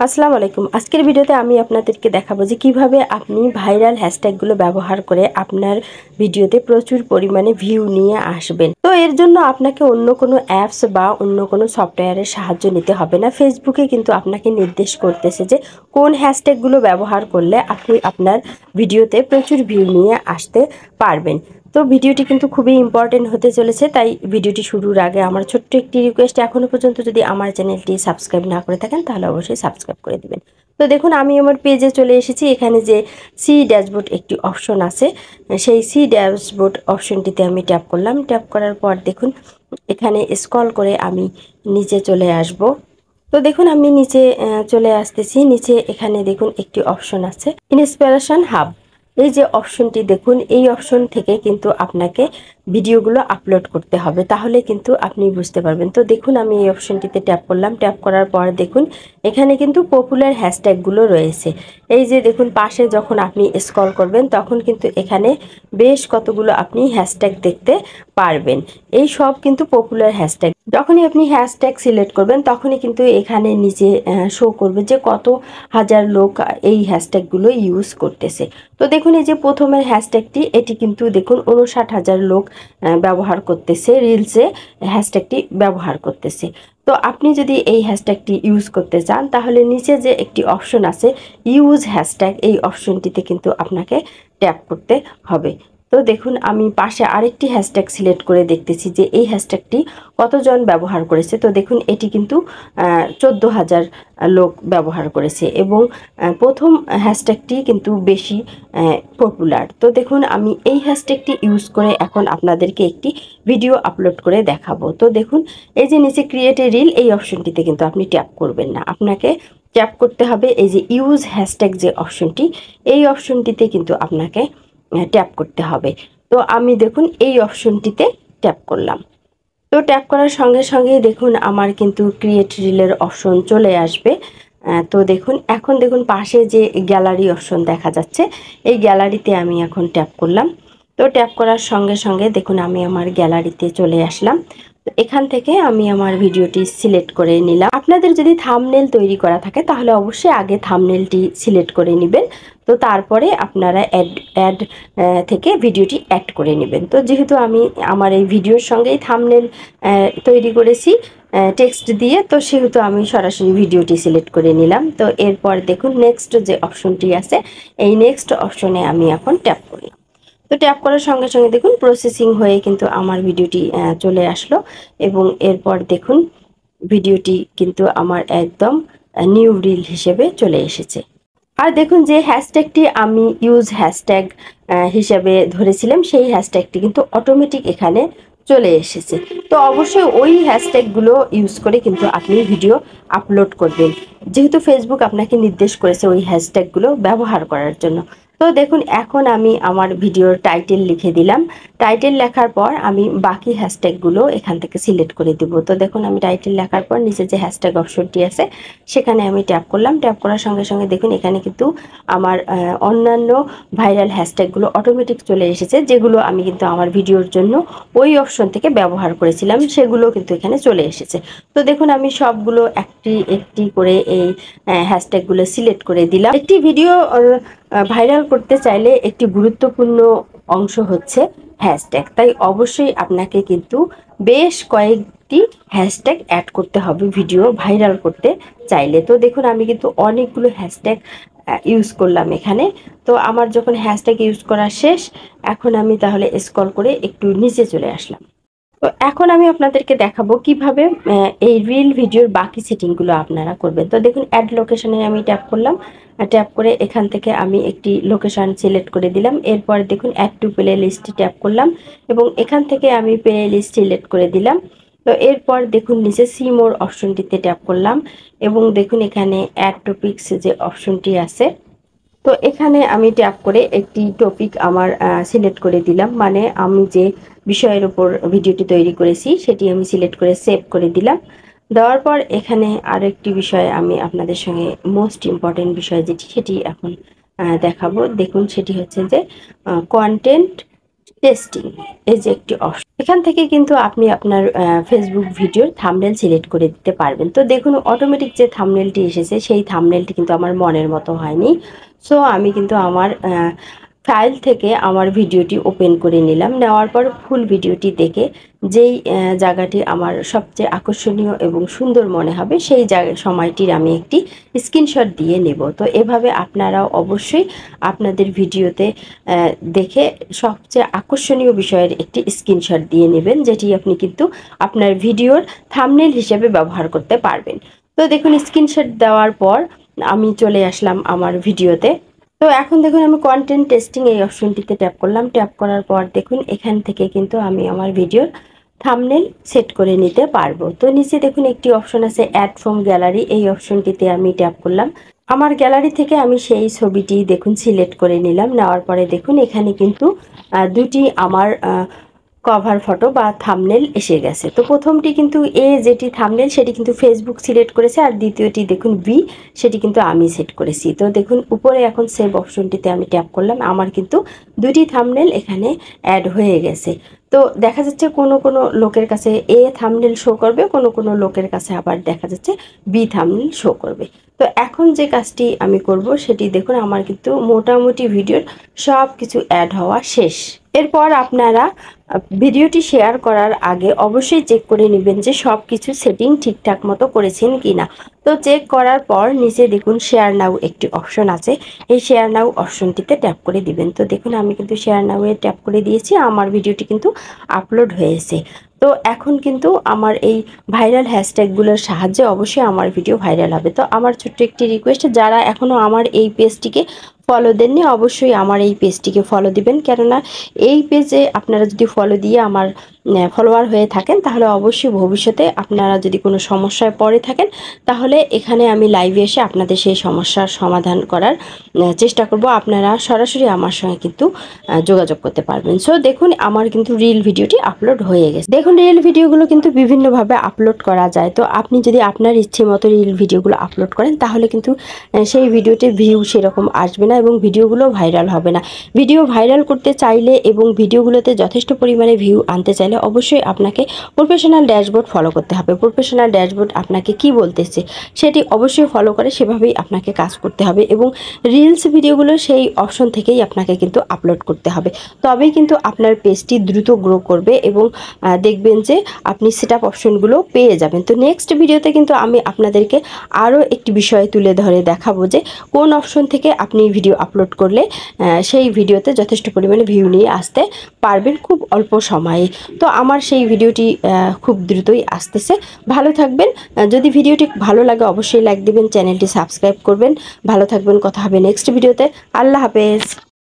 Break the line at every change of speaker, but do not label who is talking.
আসসালামু আলাইকুম। আজকের ভিডিওতে আমি আপনাদেরকে দেখাবো যে কিভাবে আপনি ভাইরাল হ্যাশট্যাগুলো ব্যবহার করে আপনার ভিডিওতে প্রচুর পরিমাণে ভিউ নিয়ে আসবেন। তো এর জন্য আপনাকে অন্য কোনো অ্যাপস বা অন্য কোনো সফটওয়্যারের সাহায্য নিতে হবে না। ফেসবুকে কিন্তু আপনাকে নির্দেশ করতেছে যে কোন হ্যাশট্যাগুলো ব্যবহার করলে আপনি আপনার ভিডিওতে প্রচুর ভিউ নিয়ে আসতে পারবেন। তো ভিডিওটি কিন্তু খুবই ইম্পর্টেন্ট হতে চলেছে, তাই ভিডিওটি শুরুর আগে আমার ছোট্ট একটি রিকোয়েস্ট, এখনও পর্যন্ত যদি আমার চ্যানেলটি সাবস্ক্রাইব না করে থাকেন তাহলে অবশ্যই সাবস্ক্রাইব করে দিবেন। তো দেখুন আমি আমার পেজে চলে এসেছি। এখানে যে সি ড্যাশবোর্ড একটি অপশন আছে, সেই সি ড্যাশবোর্ড অপশনটিতে আমি ট্যাপ করলাম। ট্যাপ করার পর দেখুন এখানে স্ক্রল করে আমি নিচে চলে আসব। তো দেখুন আমি নিচে চলে আসতেছি। নিচে এখানে দেখুন একটি অপশন আছে ইন্সপিরেশন হাব। এই যে অপশনটি দেখুন, এই অপশন থেকে কিন্তু আপনাকে ভিডিওগুলো আপলোড করতে হবে, তাহলে কিন্তু আপনি বুঝতে পারবেন। তো দেখুন আমি এই অপশনটিতে ট্যাপ করলাম। ট্যাপ করার পর দেখুন এখানে কিন্তু পপুলার হ্যাশট্যাগুলো রয়েছে। এই যে দেখুন পাশে যখন আপনি স্ক্রল করবেন তখন কিন্তু এখানে বেশ কতগুলো আপনি হ্যাশট্যাগ দেখতে পারবেন। এই সব কিন্তু পপুলার হ্যাশট্যাগ। যখনই আপনি হ্যাশট্যাগ সিলেক্ট করবেন তখনই কিন্তু এখানে নিচে শো করবে যে কত হাজার লোক এই হ্যাশট্যাগুলো ইউজ করতেছে। তো দেখুন এই যে প্রথমের হ্যাশট্যাগটি, এটি কিন্তু দেখুন 59,000 লোক ব্যবহার করতেছে, রিলসে হ্যাশট্যাগটি ব্যবহার করতেছে। তো আপনি যদি এই হ্যাশট্যাগটি ইউজ করতে চান তাহলে নিচে যে একটি অপশন আছে ইউজ হ্যাশট্যাগ, এই অপশনটিতে কিন্তু আপনাকে ট্যাপ করতে হবে। তো দেখুন আমি পাশে আরেকটি হ্যাশট্যাগ সিলেক্ট করে দেখতেছি যে এই হ্যাশট্যাগটি কতজন ব্যবহার করেছে। তো দেখুন এটি কিন্তু 14,000 লোক ব্যবহার করেছে এবং প্রথম হ্যাশট্যাগটি কিন্তু বেশি পপুলার। তো দেখুন আমি এই হ্যাশট্যাগটি ইউজ করে এখন আপনাদেরকে একটি ভিডিও আপলোড করে দেখাবো। তো দেখুন এই যে নিচে ক্রিয়েট এ রিল, এই অপশনটিতে কিন্তু আপনি ট্যাপ করবেন না, আপনাকে ট্যাপ করতে হবে এই যে ইউজ হ্যাশট্যাগ যে অপশনটি, এই অপশনটিতে কিন্তু আপনাকে ট্যাপ করতে হবে। তো আমি দেখুন এই অপশনটিতে ট্যাপ করলাম। তো ট্যাপ করার সঙ্গে সঙ্গে দেখুন আমার কিন্তু ক্রিয়েট রিলের অপশন চলে আসবে। তো দেখুন এখন দেখুন পাশে যে গ্যালারি অপশন দেখা যাচ্ছে, এই গ্যালারিতে আমি এখন ট্যাপ করলাম। তো ট্যাপ করার সঙ্গে সঙ্গে দেখুন আমি আমার গ্যালারিতে চলে আসলাম। তো এখান থেকে আমি আমার ভিডিওটি সিলেক্ট করে নিলাম। আপনাদের যদি থাম্বনেল তৈরি করা থাকে তাহলে অবশ্যই আগে থাম্বনেলটি সিলেক্ট করে নেবেন। তো তারপরে আপনারা অ্যাড থেকে ভিডিওটি অ্যাড করে নেবেন। তো যেহেতু আমি আমার এই ভিডিওর সঙ্গেই থাম্বনেল তৈরি করেছি টেক্সট দিয়ে, তো সেহেতু আমি সরাসরি ভিডিওটি সিলেক্ট করে নিলাম। তো এরপর দেখুন নেক্সট যে অপশনটি আছে, এই নেক্সট অপশনে আমি এখন ট্যাপ করলাম। তো ট্যাপ করার সঙ্গে সঙ্গে দেখুন প্রসেসিং হয়ে কিন্তু আমার ভিডিওটি চলে আসলো এবং এরপর দেখুন ভিডিওটি কিন্তু আমার একদম নিউ রিল হিসেবে চলে এসেছে। আর দেখুন যে হ্যাশট্যাগটি আমি ইউজ হ্যাশট্যাগ হিসেবে ধরেছিলাম, সেই হ্যাশট্যাগটি কিন্তু অটোমেটিক এখানে চলে এসেছে। তো অবশ্যই ওই হ্যাশট্যাগুলো ইউজ করে কিন্তু আপনি ভিডিও আপলোড করবেন, যেহেতু ফেসবুক আপনাকে নির্দেশ করেছে ওই হ্যাশট্যাগুলো ব্যবহার করার জন্য। তো দেখুন এখন আমি আমার ভিডিওর টাইটেল লিখে দিলাম। টাইটেল লেখার পর আমি বাকি হ্যাশট্যাগুলো এখান থেকে সিলেক্ট করে দিব। তো দেখুন আমি টাইটেল লেখার পর নিচে যে হ্যাশট্যাগ অপশনটি আছে সেখানে আমি ট্যাপ করলাম। ট্যাপ করার সঙ্গে সঙ্গে দেখুন এখানে কিন্তু আমার অন্যান্য ভাইরাল হ্যাশট্যাগুলো অটোমেটিক চলে এসেছে, যেগুলো আমি কিন্তু আমার ভিডিওর জন্য ওই অপশন থেকে ব্যবহার করেছিলাম, সেগুলো কিন্তু এখানে চলে এসেছে। তো দেখুন আমি সবগুলো একটি একটি করে এই হ্যাশট্যাগুলো সিলেক্ট করে দিলাম। একটি ভিডিও ভাইরাল করতে চাইলে একটি গুরুত্বপূর্ণ অংশ হচ্ছে হ্যাশট্যাগ, তাই অবশ্যই আপনাকে কিন্তু বেশ কয়েকটি হ্যাশট্যাগ অ্যাড করতে হবে ভিডিও ভাইরাল করতে চাইলে। তো দেখুন আমি কিন্তু অনেকগুলো হ্যাশট্যাগ ইউজ করলাম এখানে। তো আমার যখন হ্যাশট্যাগ ইউজ করা শেষ, এখন আমি তাহলে স্ক্রল করে একটু নিচে চলে আসলাম। তো এখন আমি আপনাদেরকে দেখাবো কিভাবে এই রিল ভিডিওর বাকি সেটিংগুলো আপনারা করবেন। তো দেখুন অ্যাড লোকেশনে আমি ট্যাপ করলাম। ট্যাপ করে এখান থেকে আমি একটি লোকেশন সিলেক্ট করে দিলাম। এরপর দেখুন অ্যাড টু প্লে লিস্টে ট্যাপ করলাম এবং এখান থেকে আমি প্লে লিস্ট সিলেক্ট করে দিলাম। তো এরপর দেখুন নিচে সি মোর অপশনটিতে ট্যাপ করলাম এবং দেখুন এখানে অ্যাড টপিকস যে অপশনটি আছে, তো এখানে আমি ট্যাপ করে একটি টপিক আমার সিলেক্ট করে দিলাম, মানে আমি যে বিষয়ের উপর ভিডিওটি তৈরি করেছি সেটি আমি সিলেক্ট করে সেভ করে দিলাম। দেওয়ার পর এখানে আরেকটি বিষয় আমি আপনাদের সঙ্গে মোস্ট ইম্পর্টেন্ট বিষয় যেটি সেটি এখন দেখাবো। দেখুন সেটি হচ্ছে যে কন্টেন্ট টেস্টিং, এই যে একটি অপশন, এখান থেকে কিন্তু আপনি আপনার ফেসবুক ভিডিওর থাম্বনেল সিলেক্ট করে দিতে পারবেন। তো দেখুন অটোমেটিক যে থাম্বনেলটি এসেছে সেই থাম্বনেলটি কিন্তু আমার মনের মতো হয়নি। সো আমি কিন্তু আমার ফাইল থেকে আমার ভিডিওটি ওপেন করে নিলাম। নেওয়ার পর ফুল ভিডিওটি দেখে যেই জায়গাটি আমার সবচেয়ে আকর্ষণীয় এবং সুন্দর মনে হবে সেই সময়টির আমি একটি স্ক্রিনশট দিয়ে নেব। তো এভাবে আপনারাও অবশ্যই আপনাদের ভিডিওতে দেখে সবচেয়ে আকর্ষণীয় বিষয়ের একটি স্ক্রিনশট দিয়ে নেবেন, যেটি আপনি কিন্তু আপনার ভিডিওর থাম্বনেল হিসেবে ব্যবহার করতে পারবেন। তো দেখুন স্ক্রিনশট দেওয়ার পর আমি চলে আসলাম আমার ভিডিওতে। তো এখন দেখুন আমি কন্টেন্ট টেস্টিং এই অপশনটিতে ট্যাপ করলাম। ট্যাপ করার পর দেখুন এখান থেকে কিন্তু আমি আমার ভিডিওর থাম্বনেল সেট করে নিতে পারবো। তো নিচে দেখুন একটি অপশন আছে অ্যাড ফ্রম গ্যালারি, এই অপশনটিতে আমি ট্যাপ করলাম। আমার গ্যালারি থেকে আমি সেই ছবিটি দেখুন সিলেক্ট করে নিলাম। নেওয়ার পরে দেখুন এখানে কিন্তু দুটি আমার কভার ফটো বা থাম্বনেল এসে গেছে। তো প্রথমটি কিন্তু এ যেটি থাম্বনেল সেটি কিন্তু ফেসবুক সিলেক্ট করেছে, আর দ্বিতীয়টি দেখুন বি সেটি কিন্তু আমি সেট করেছি। তো দেখুন উপরে এখন সেভ অপশনটিতে আমি ট্যাপ করলাম, আমার কিন্তু দুটি থাম্বনেল এখানে অ্যাড হয়ে গেছে। তো দেখা যাচ্ছে কোনো কোনো লোকের কাছে এ থাম্বনেল শো করবে, কোনো কোনো লোকের কাছে আবার দেখা যাচ্ছে বি থাম্বনেল শো করবে। তো এখন যে কাজটি আমি করব সেটি দেখুন আমার কিন্তু মোটামুটি ভিডিওর সব কিছু অ্যাড হওয়া শেষ। এরপর আপনারা ভিডিওটি শেয়ার করার আগে অবশ্যই চেক করে নেবেন যে সব কিছু সেটিং ঠিকঠাক মতো করেছেন কি না। তো চেক করার পর নিচে দেখুন শেয়ার নাও একটি অপশন আছে, এই শেয়ার নাও অপশনটিতে ট্যাপ করে দিবেন। তো দেখুন আমি কিন্তু শেয়ার নাও এ ট্যাপ করে দিয়েছি, আমার ভিডিওটি কিন্তু আপলোড হয়েছে। তো এখন কিন্তু আমার এই ভাইরাল হ্যাশট্যাগুলোর সাহায্যে অবশ্যই আমার ভিডিও ভাইরাল হবে। তো আমার ছোট্ট একটি রিকোয়েস্ট, যারা এখনও আমার এই পেজটিকে ফলো দেননি অবশ্যই আমার এই পেজটিকে ফলো দিবেন, কেননা এই পেজে আপনারা যদি ফলো দিয়ে আমার ফলোয়ার হয়ে থাকেন তাহলে অবশ্যই ভবিষ্যতে আপনারা যদি কোনো সমস্যায় পড়ে থাকেন তাহলে এখানে আমি লাইভে এসে আপনাদের সেই সমস্যার সমাধান করার চেষ্টা করব। আপনারা সরাসরি আমার সঙ্গে কিন্তু যোগাযোগ করতে পারবেন। সো দেখুন আমার কিন্তু রিল ভিডিওটি আপলোড হয়ে গেছে। দেখুন রিল ভিডিওগুলো কিন্তু বিভিন্নভাবে আপলোড করা যায়। তো আপনি যদি আপনার ইচ্ছে মতো রিল ভিডিওগুলো আপলোড করেন তাহলে কিন্তু সেই ভিডিওতে ভিউ সেরকম আসবে না এবং ভিডিওগুলো ভাইরাল হবে না। ভিডিও ভাইরাল করতে চাইলে এবং ভিডিওগুলোতে যথেষ্ট পরিমাণে ভিউ আনতে চাইলে অবশ্যই আপনাকে প্রফেশনাল ড্যাশবোর্ড ফলো করতে হবে। প্রফেশনাল ড্যাশবোর্ড আপনাকে কি বলতেছে সেটি অবশ্যই ফলো করে সেভাবেই আপনাকে কাজ করতে হবে এবং রিলস ভিডিওগুলো সেই অপশন থেকেই আপনাকে কিন্তু আপলোড করতে হবে। তবেই কিন্তু আপনার পেজটি দ্রুত গ্রো করবে এবং দেখবেন যে আপনি সেটআপ অপশনগুলো পেয়ে যাবেন। তো নেক্সট ভিডিওতে কিন্তু আমি আপনাদেরকে আরও একটি বিষয় তুলে ধরে দেখাবো যে কোন অপশন থেকে আপনি ভিডিও আপলোড করলে সেই ভিডিওতে যথেষ্ট পরিমাণে ভিউ নিয়ে আসতে পারবেন খুব অল্প সময়ে। তো আমার সেই ভিডিওটি খুব দ্রুতই আসতেছে। ভালো থাকবেন। যদি ভিডিওটি ভালো লাগে অবশ্যই লাইক দিবেন, চ্যানেলটি সাবস্ক্রাইব করবেন। ভালো থাকবেন, কথা হবে নেক্সট ভিডিওতে। আল্লাহ হাফেজ।